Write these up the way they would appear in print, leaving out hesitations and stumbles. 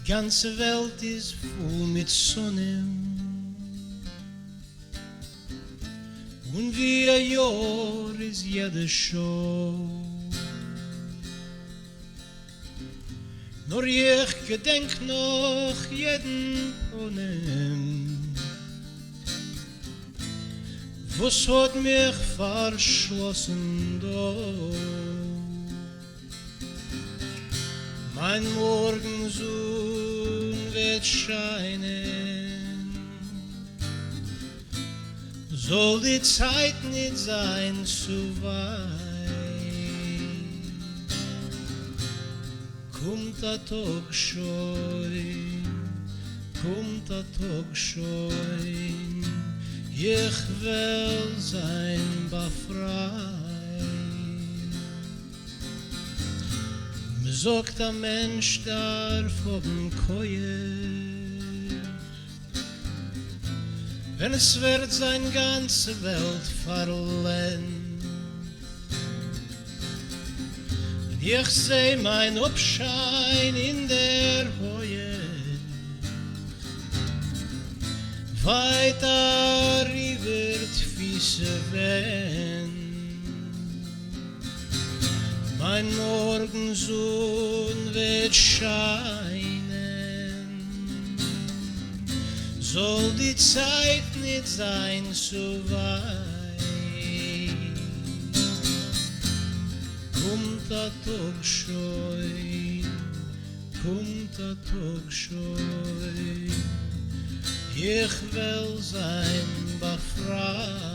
Die ganze Welt ist voll mit Sonne und wie ein Jahr ist jede Show. Nur ich gedenk noch jeden Ponem, was hat mich verschlossen da. Mein Morgensohn wird scheinen, soll die Zeit nicht sein zu weit. Kommt der Tag schon, kommt der Tag schon, ich will sein befreit. Man sagt, der Mensch darf haben Keuer, wenn es wird seine ganze Welt verlieren. Ich seh mein Abschein in der Höhe, weiter über die Füße wehen. Mein Morgensohn wird scheinen, soll die Zeit nicht sein so weit. Kommt der Tag schon, kommt der Tag schon, ich will sein befreit.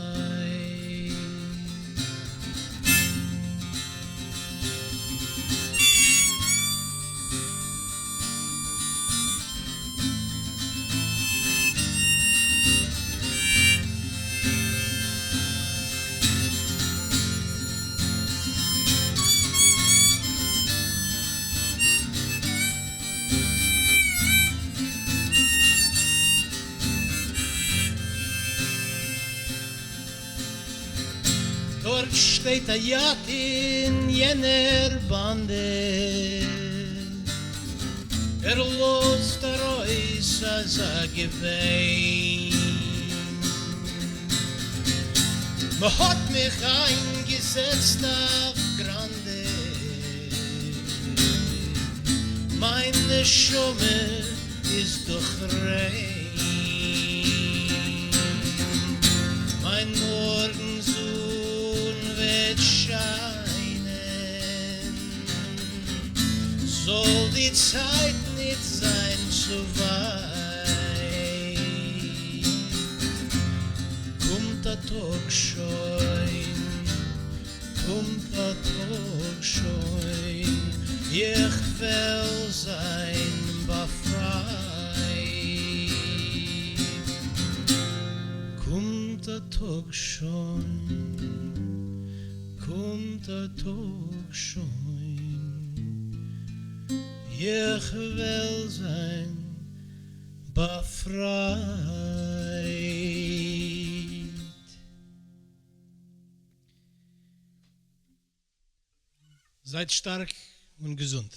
Dort steht der Jad in jener Bande, lost der Reus als Gewein. Man hat mich eingesetzt auf Grande, meine Schumme ist doch rein. Mein Morgensohn wird scheinen, soll die Zeit nicht sein zu weit. Kommt der Tag schon, kommt der Tag schon, ich will sein befreit. Kommt der Tag schon, kommt der Tag schon, ich will sein befreit. Seid stark und gesund.